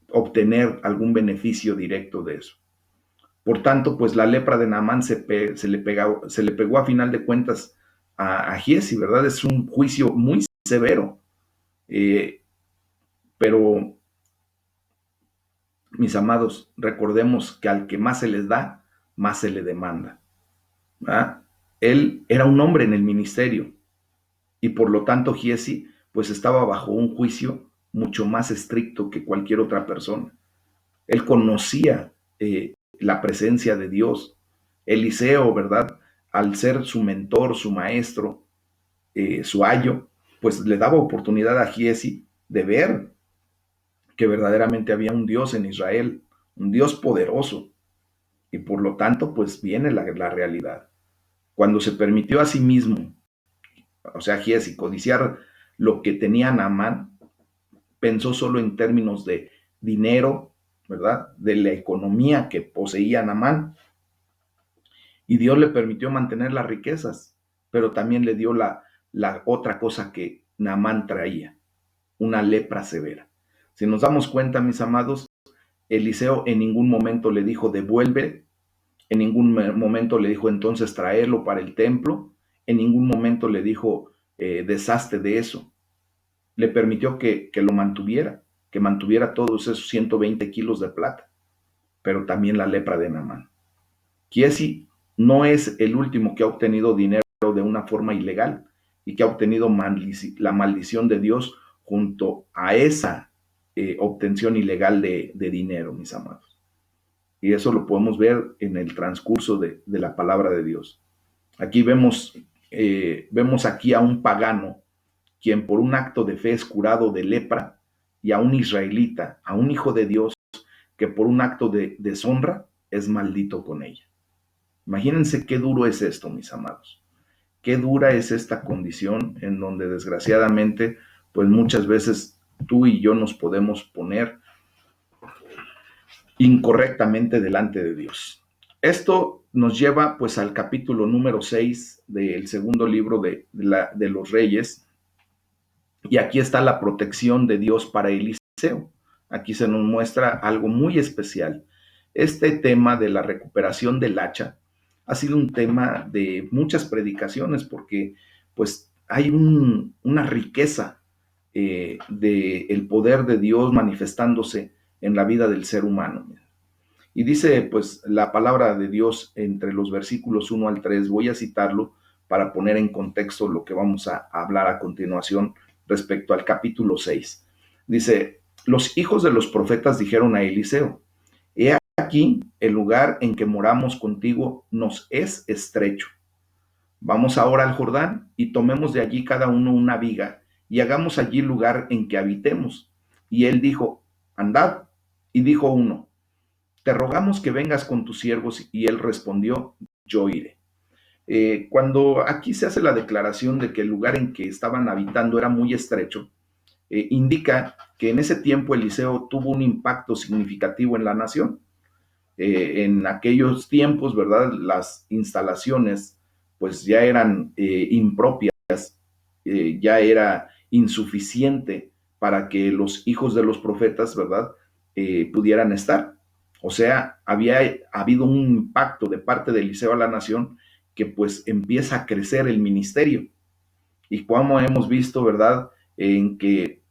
obtener algún beneficio directo de eso. Por tanto, pues la lepra de Naamán se le pegó a final de cuentas a Giezi, ¿verdad? Es un juicio muy severo, eh, pero mis amados, recordemos que al que más se les da, más se le demanda, ¿verdad? Él era un hombre en el ministerio y por lo tanto Giezi pues estaba bajo un juicio mucho más estricto que cualquier otra persona. Él conocía la presencia de Dios. Eliseo, ¿verdad? Al ser su mentor, su maestro, su ayo, pues le daba oportunidad a Giezi de ver que verdaderamente había un Dios en Israel, un Dios poderoso, y por lo tanto, pues viene la realidad. Cuando se permitió a sí mismo, o sea, Giezi, codiciar lo que tenía Naamán, pensó solo en términos de dinero, ¿verdad? De la economía que poseía Naamán, y Dios le permitió mantener las riquezas, pero también le dio la otra cosa que Naamán traía, una lepra severa. Si nos damos cuenta, mis amados, Eliseo en ningún momento le dijo devuelve, en ningún momento le dijo entonces traerlo para el templo, en ningún momento le dijo deshazte de eso. Le permitió que lo mantuviera, que mantuviera todos esos 120 kilos de plata, pero también la lepra de Naamán. Giezi no es el último que ha obtenido dinero de una forma ilegal y que ha obtenido la maldición de Dios junto a esa obtención ilegal de dinero, mis amados. Y eso lo podemos ver en el transcurso de la palabra de Dios. Aquí vemos aquí a un pagano, quien por un acto de fe es curado de lepra, y a un israelita, a un hijo de Dios, que por un acto de deshonra es maldito con ella. Imagínense qué duro es esto, mis amados. Qué dura es esta condición en donde desgraciadamente, pues muchas veces tú y yo nos podemos poner incorrectamente delante de Dios. Esto nos lleva pues al capítulo número 6 del segundo libro de los Reyes, y aquí está la protección de Dios para Eliseo. Aquí se nos muestra algo muy especial. Este tema de la recuperación del hacha ha sido un tema de muchas predicaciones porque pues hay una riqueza del poder de Dios manifestándose en la vida del ser humano. Y dice pues la palabra de Dios entre los versículos 1 al 3, voy a citarlo para poner en contexto lo que vamos a hablar a continuación respecto al capítulo 6. Dice, los hijos de los profetas dijeron a Eliseo, he aquí el lugar en que moramos contigo nos es estrecho. Vamos ahora al Jordán y tomemos de allí cada uno una viga y hagamos allí lugar en que habitemos. Y él dijo, andad. Y dijo uno, te rogamos que vengas con tus siervos. Y él respondió, yo iré. Cuando aquí se hace la declaración de que el lugar en que estaban habitando era muy estrecho, indica que en ese tiempo Eliseo tuvo un impacto significativo en la nación. En aquellos tiempos, ¿verdad? Las instalaciones pues ya eran impropias, ya era insuficiente para que los hijos de los profetas, ¿verdad? Pudieran estar. O sea, había habido un impacto de parte de Eliseo a la nación que pues empieza a crecer el ministerio. Y como hemos visto, ¿verdad? En que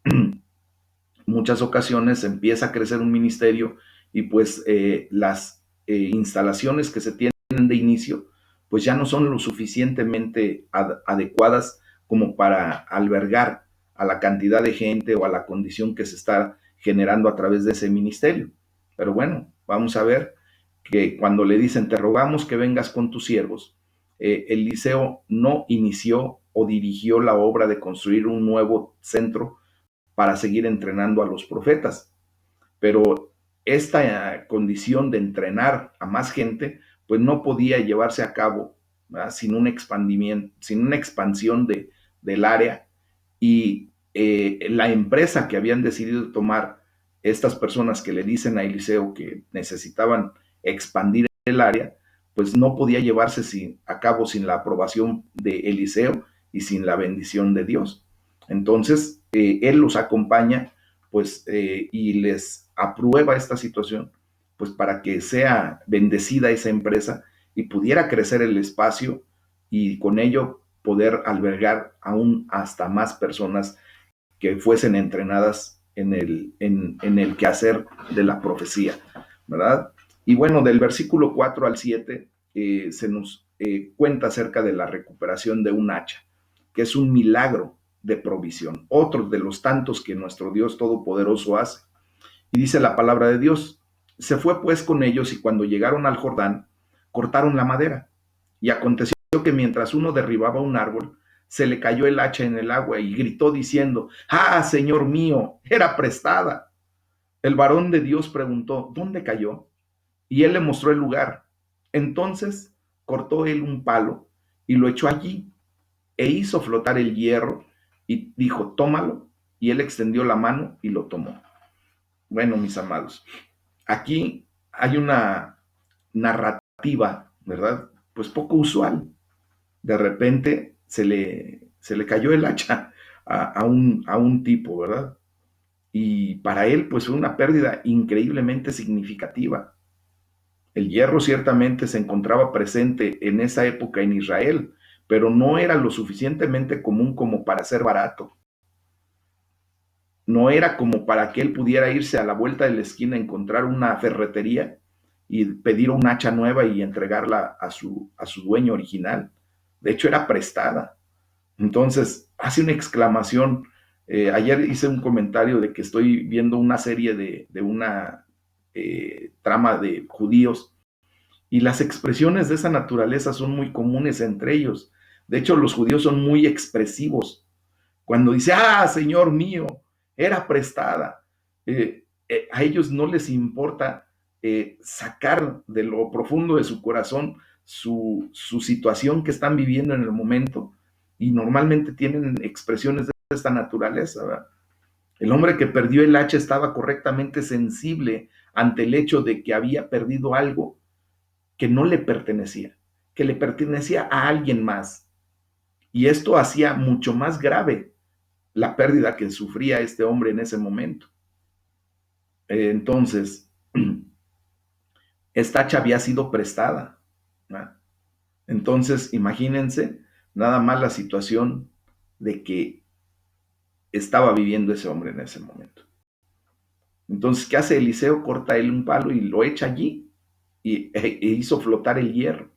muchas ocasiones empieza a crecer un ministerio y pues las instalaciones que se tienen de inicio pues ya no son lo suficientemente adecuadas como para albergar a la cantidad de gente o a la condición que se está generando a través de ese ministerio. Pero bueno, vamos a ver que cuando le dicen te rogamos que vengas con tus siervos, Eliseo no inició o dirigió la obra de construir un nuevo centro para seguir entrenando a los profetas. Pero esta condición de entrenar a más gente, pues no podía llevarse a cabo, ¿verdad? Sin un expandimiento, sin una expansión del área. Y la empresa que habían decidido tomar estas personas que le dicen a Eliseo que necesitaban expandir el área, pues no podía llevarse a cabo sin la aprobación de Eliseo y sin la bendición de Dios. Entonces, él los acompaña, pues, y les aprueba esta situación, pues, para que sea bendecida esa empresa y pudiera crecer el espacio y con ello poder albergar aún hasta más personas que fuesen entrenadas en el quehacer de la profecía, ¿verdad? Y bueno, del versículo 4 al 7 se nos cuenta acerca de la recuperación de un hacha, que es un milagro de provisión, otro de los tantos que nuestro Dios Todopoderoso hace. Y dice la palabra de Dios, se fue pues con ellos y cuando llegaron al Jordán, cortaron la madera. Y aconteció que mientras uno derribaba un árbol, se le cayó el hacha en el agua y gritó diciendo, ah, Señor mío, era prestada. El varón de Dios preguntó, ¿dónde cayó? Y él le mostró el lugar. Entonces cortó él un palo y lo echó allí e hizo flotar el hierro y dijo, tómalo. Y él extendió la mano y lo tomó. Bueno, mis amados, aquí hay una narrativa, ¿verdad? Pues poco usual. De repente se le cayó el hacha a un tipo, ¿verdad? Y para él, pues fue una pérdida increíblemente significativa. El hierro ciertamente se encontraba presente en esa época en Israel, pero no era lo suficientemente común como para ser barato. No era como para que él pudiera irse a la vuelta de la esquina a encontrar una ferretería y pedir un hacha nueva y entregarla a su dueño original. De hecho, era prestada. Entonces, hace una exclamación. Ayer hice un comentario de que estoy viendo una serie de una trama de judíos y las expresiones de esa naturaleza son muy comunes entre ellos. De hecho, los judíos son muy expresivos. Cuando dice, ah, Señor mío, era prestada. A ellos no les importa sacar de lo profundo de su corazón su situación que están viviendo en el momento y normalmente tienen expresiones de esta naturaleza, ¿verdad? El hombre que perdió el hacha estaba correctamente sensible ante el hecho de que había perdido algo que no le pertenecía, que le pertenecía a alguien más. Y esto hacía mucho más grave la pérdida que sufría este hombre en ese momento. Entonces, esta hacha había sido prestada, ¿no? Entonces, imagínense nada más la situación de que estaba viviendo ese hombre en ese momento. Entonces, ¿qué hace Eliseo? Corta él un palo y lo echa allí e hizo flotar el hierro.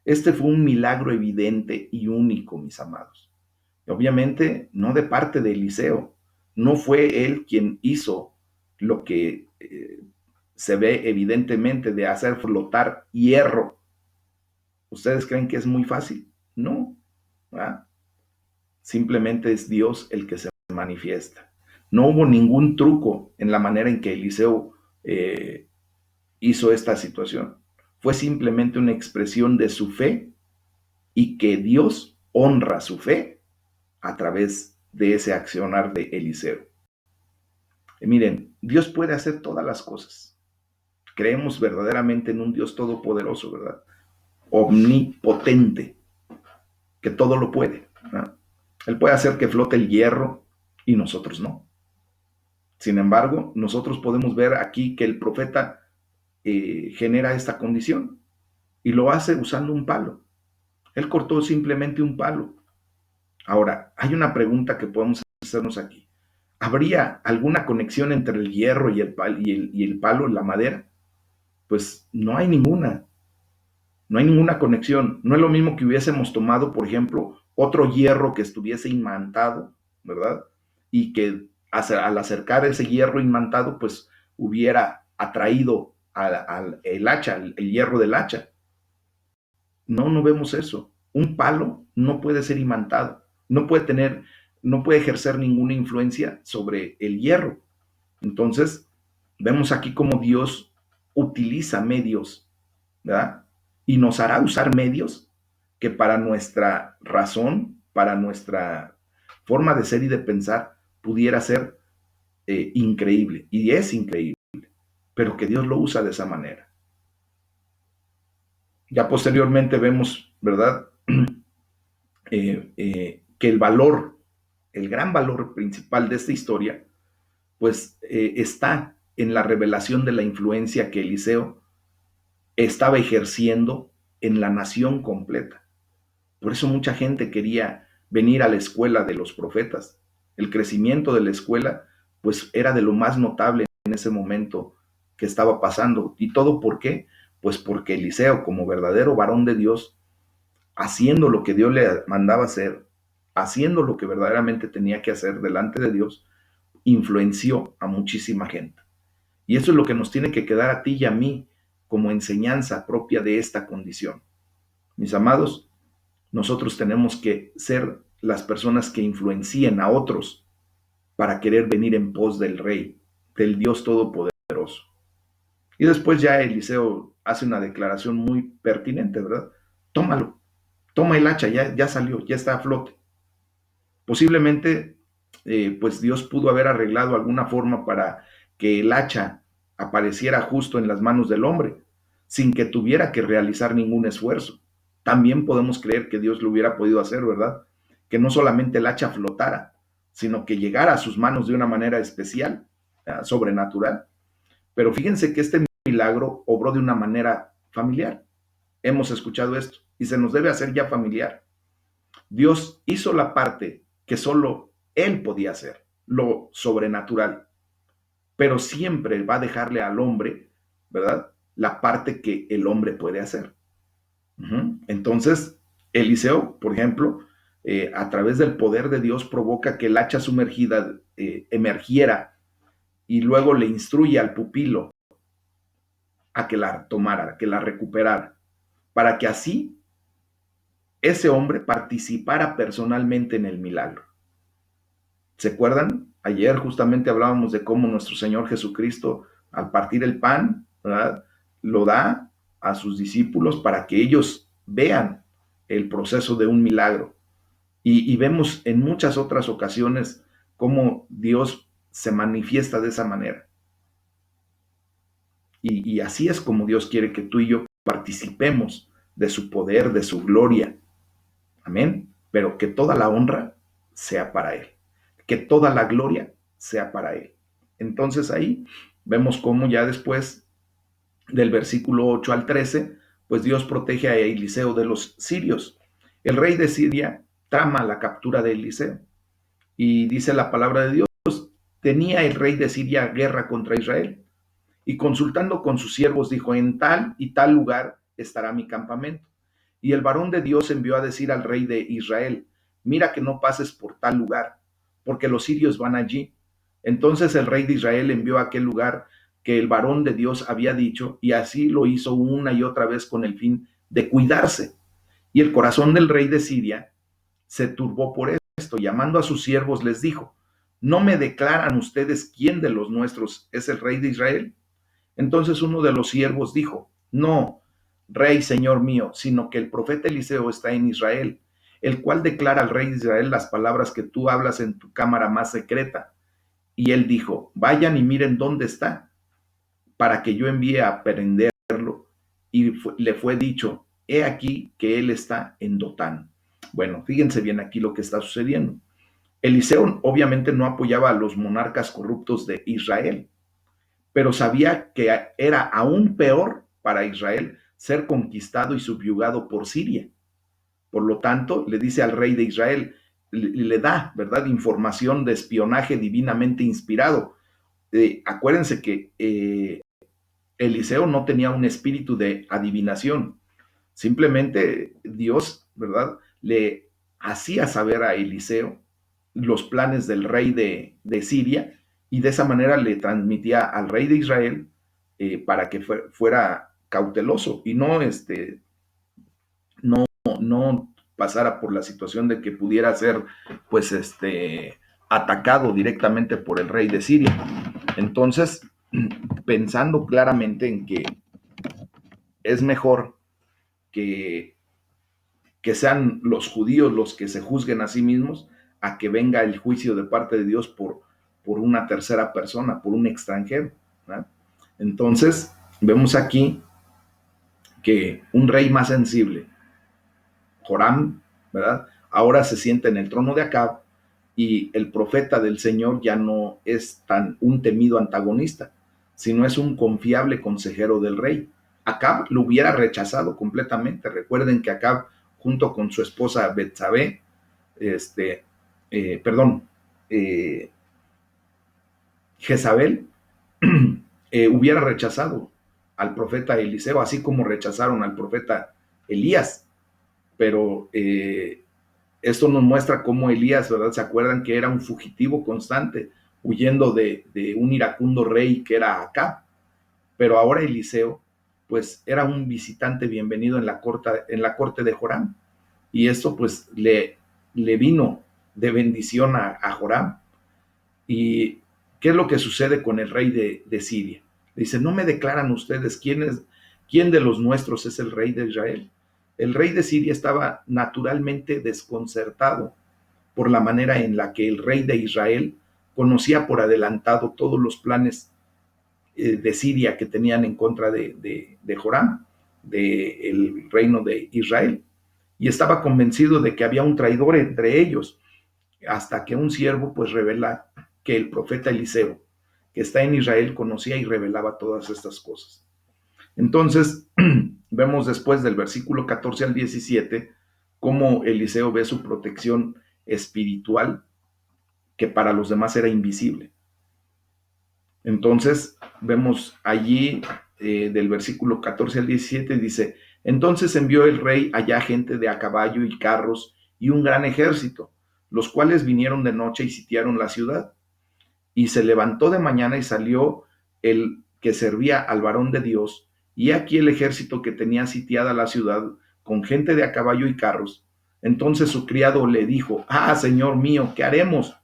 Este fue un milagro evidente y único, mis amados. Obviamente, no de parte de Eliseo. No fue él quien hizo lo que se ve evidentemente de hacer flotar hierro. ¿Ustedes creen que es muy fácil? No. ¿Verdad? Simplemente es Dios el que se manifiesta. No hubo ningún truco en la manera en que Eliseo hizo esta situación. Fue simplemente una expresión de su fe y que Dios honra su fe a través de ese accionar de Eliseo. Miren, Dios puede hacer todas las cosas. Creemos verdaderamente en un Dios todopoderoso, ¿verdad? Omnipotente, que todo lo puede, ¿verdad? Él puede hacer que flote el hierro y nosotros no. Sin embargo, nosotros podemos ver aquí que el profeta genera esta condición y lo hace usando un palo. Él cortó simplemente un palo. Ahora, hay una pregunta que podemos hacernos aquí. ¿Habría alguna conexión entre el hierro y el palo, la madera? Pues no hay ninguna. No hay ninguna conexión. No es lo mismo que hubiésemos tomado, por ejemplo, otro hierro que estuviese imantado, ¿verdad? Y que al acercar ese hierro imantado, pues hubiera atraído el hacha, el hierro del hacha. No, no vemos eso. Un palo no puede ser imantado, no puede ejercer ninguna influencia sobre el hierro. Entonces, vemos aquí cómo Dios utiliza medios, ¿verdad? y nos hará usar medios que para nuestra razón, para nuestra forma de ser y de pensar, pudiera ser increíble, y es increíble, pero que Dios lo usa de esa manera. Ya posteriormente vemos, ¿verdad? Que el valor, el gran valor principal de esta historia, pues está en la revelación de la influencia que Eliseo estaba ejerciendo en la nación completa. Por eso mucha gente quería venir a la escuela de los profetas. El crecimiento de la escuela, pues era de lo más notable en ese momento que estaba pasando. ¿Y todo por qué? Pues porque Eliseo, como verdadero varón de Dios, haciendo lo que Dios le mandaba hacer, haciendo lo que verdaderamente tenía que hacer delante de Dios, influenció a muchísima gente. Y eso es lo que nos tiene que quedar a ti y a mí como enseñanza propia de esta condición. Mis amados, nosotros tenemos que ser las personas que influencien a otros para querer venir en pos del Rey, del Dios Todopoderoso. Y después ya Eliseo hace una declaración muy pertinente, ¿verdad? Tómalo, toma el hacha, ya salió, ya está a flote. Posiblemente, pues Dios pudo haber arreglado alguna forma para que el hacha apareciera justo en las manos del hombre, sin que tuviera que realizar ningún esfuerzo. También podemos creer que Dios lo hubiera podido hacer, ¿verdad? Que no solamente el hacha flotara, sino que llegara a sus manos de una manera especial, sobrenatural. Pero fíjense que este milagro obró de una manera familiar. Hemos escuchado esto y se nos debe hacer ya familiar. Dios hizo la parte que solo Él podía hacer, lo sobrenatural, pero siempre va a dejarle al hombre, ¿verdad? La parte que el hombre puede hacer. Entonces, Eliseo, por ejemplo, a través del poder de Dios provoca que el hacha sumergida emergiera y luego le instruye al pupilo a que la tomara, a que la recuperara, para que así ese hombre participara personalmente en el milagro. ¿Se acuerdan? Ayer justamente hablábamos de cómo nuestro Señor Jesucristo, al partir el pan, ¿verdad?, lo da a sus discípulos para que ellos vean el proceso de un milagro. Y vemos en muchas otras ocasiones cómo Dios se manifiesta de esa manera. Y así es como Dios quiere que tú y yo participemos de su poder, de su gloria. Amén. Pero que toda la honra sea para Él. Que toda la gloria sea para Él. Entonces ahí vemos cómo ya después del versículo 8 al 13, pues Dios protege a Eliseo de los sirios. El rey de Siria trama la captura de Eliseo. Y dice la palabra de Dios, tenía el rey de Siria guerra contra Israel. Y consultando con sus siervos dijo, en tal y tal lugar estará mi campamento. Y el varón de Dios envió a decir al rey de Israel, mira que no pases por tal lugar, porque los sirios van allí. Entonces el rey de Israel envió a aquel lugar que el varón de Dios había dicho, y así lo hizo una y otra vez con el fin de cuidarse. Y el corazón del rey de Siria se turbó por esto, llamando a sus siervos les dijo, ¿no me declaran ustedes quién de los nuestros es el rey de Israel? Entonces uno de los siervos dijo, no, rey, señor mío, sino que el profeta Eliseo está en Israel, el cual declara al rey de Israel las palabras que tú hablas en tu cámara más secreta. Y él dijo, vayan y miren dónde está, para que yo envíe a prenderlo. Y le fue dicho, he aquí que él está en Dotán. Bueno, fíjense bien aquí lo que está sucediendo. Eliseo obviamente no apoyaba a los monarcas corruptos de Israel, pero sabía que era aún peor para Israel ser conquistado y subyugado por Siria. Por lo tanto, le dice al rey de Israel, le da, ¿verdad?, información de espionaje divinamente inspirado. Acuérdense que Eliseo no tenía un espíritu de adivinación. Simplemente Dios, ¿verdad?, le hacía saber a Eliseo los planes del rey de Siria y de esa manera le transmitía al rey de Israel para que fuera cauteloso y no pasara por la situación de que pudiera ser pues atacado directamente por el rey de Siria. Entonces, pensando claramente en que es mejor que sean los judíos los que se juzguen a sí mismos, a que venga el juicio de parte de Dios por una tercera persona, por un extranjero, ¿verdad? Entonces, vemos aquí que un rey más sensible, Joram, ¿verdad? Ahora se sienta en el trono de Acab, y el profeta del Señor ya no es tan un temido antagonista, sino es un confiable consejero del rey. Acab lo hubiera rechazado completamente. Recuerden que Acab, junto con su esposa Betsabé, este, perdón, eh, Jezabel, hubiera rechazado al profeta Eliseo, así como rechazaron al profeta Elías. Pero esto nos muestra cómo Elías, ¿verdad? ¿Se acuerdan que era un fugitivo constante, huyendo de un iracundo rey que era Acab? Pero ahora Eliseo, pues era un visitante bienvenido en la corte de Joram. Y esto pues le vino de bendición a Joram. ¿Y qué es lo que sucede con el rey de Siria? Dice, ¿no me declaran ustedes quién de los nuestros es el rey de Israel? El rey de Siria estaba naturalmente desconcertado por la manera en la que el rey de Israel conocía por adelantado todos los planes de Siria que tenían en contra de Joram, del reino de Israel. Y estaba convencido de que había un traidor entre ellos, hasta que un siervo pues revela que el profeta Eliseo, que está en Israel, conocía y revelaba todas estas cosas. Entonces, vemos después del versículo 14 al 17 cómo Eliseo ve su protección espiritual, que para los demás era invisible. Entonces, vemos allí del versículo 14 al 17, dice, entonces envió el rey allá gente de a caballo y carros y un gran ejército, los cuales vinieron de noche y sitiaron la ciudad. Y se levantó de mañana y salió el que servía al varón de Dios, y aquí el ejército que tenía sitiada la ciudad con gente de a caballo y carros. Entonces su criado le dijo, señor mío, ¿qué haremos?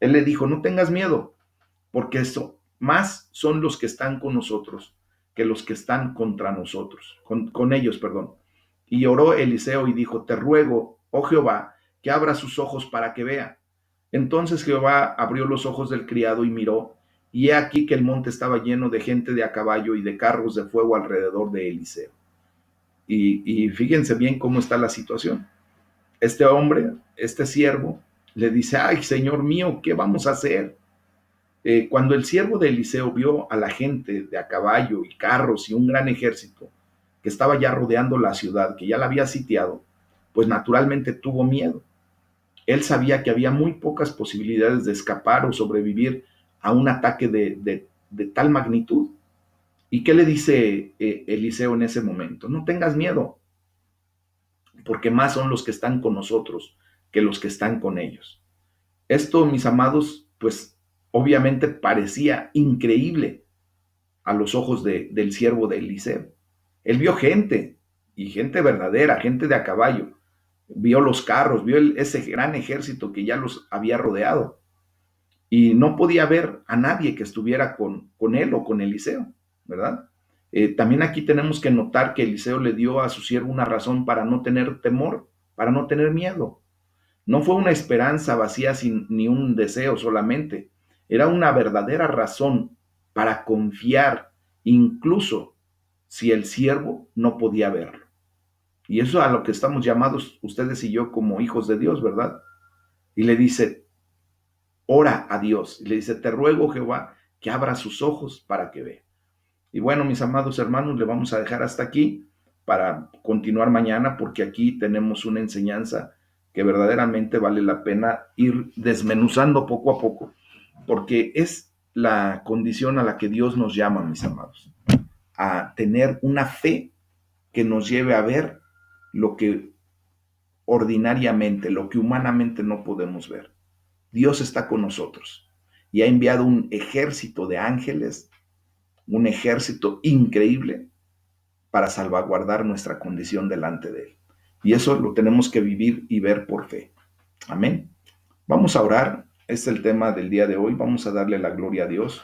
Él le dijo, no tengas miedo, porque esto más son los que están con nosotros que los que están contra nosotros, con ellos, perdón. Y oró Eliseo y dijo, te ruego, oh Jehová, que abra sus ojos para que vea. Entonces Jehová abrió los ojos del criado y miró, y he aquí que el monte estaba lleno de gente de a caballo y de carros de fuego alrededor de Eliseo. Y fíjense bien cómo está la situación. Este hombre, este siervo, le dice, ay, Señor mío, ¿qué vamos a hacer? Cuando el siervo de Eliseo vio a la gente de a caballo y carros y un gran ejército que estaba ya rodeando la ciudad, que ya la había sitiado, pues naturalmente tuvo miedo. Él sabía que había muy pocas posibilidades de escapar o sobrevivir a un ataque de tal magnitud. ¿Y qué le dice Eliseo en ese momento? No tengas miedo, porque más son los que están con nosotros que los que están con ellos. Esto, mis amados, pues obviamente parecía increíble a los ojos del siervo de Eliseo. Él vio gente, y gente verdadera, gente de a caballo, vio los carros, vio ese gran ejército que ya los había rodeado, y no podía ver a nadie que estuviera con él o con Eliseo, ¿verdad? También aquí tenemos que notar que Eliseo le dio a su siervo una razón para no tener temor, para no tener miedo. No fue una esperanza vacía sin ni un deseo solamente, era una verdadera razón para confiar, incluso si el siervo no podía verlo. Y eso es a lo que estamos llamados ustedes y yo como hijos de Dios, ¿verdad? Y le dice, ora a Dios. Y le dice, te ruego, Jehová, que abra sus ojos para que vea. Y bueno, mis amados hermanos, le vamos a dejar hasta aquí para continuar mañana, porque aquí tenemos una enseñanza que verdaderamente vale la pena ir desmenuzando poco a poco, porque es la condición a la que Dios nos llama, mis amados, a tener una fe que nos lleve a ver lo que ordinariamente, lo que humanamente no podemos ver. Dios está con nosotros y ha enviado un ejército de ángeles, un ejército increíble para salvaguardar nuestra condición delante de Él. Y eso lo tenemos que vivir y ver por fe. Amén. Vamos a orar. Este es el tema del día de hoy. Vamos a darle la gloria a Dios.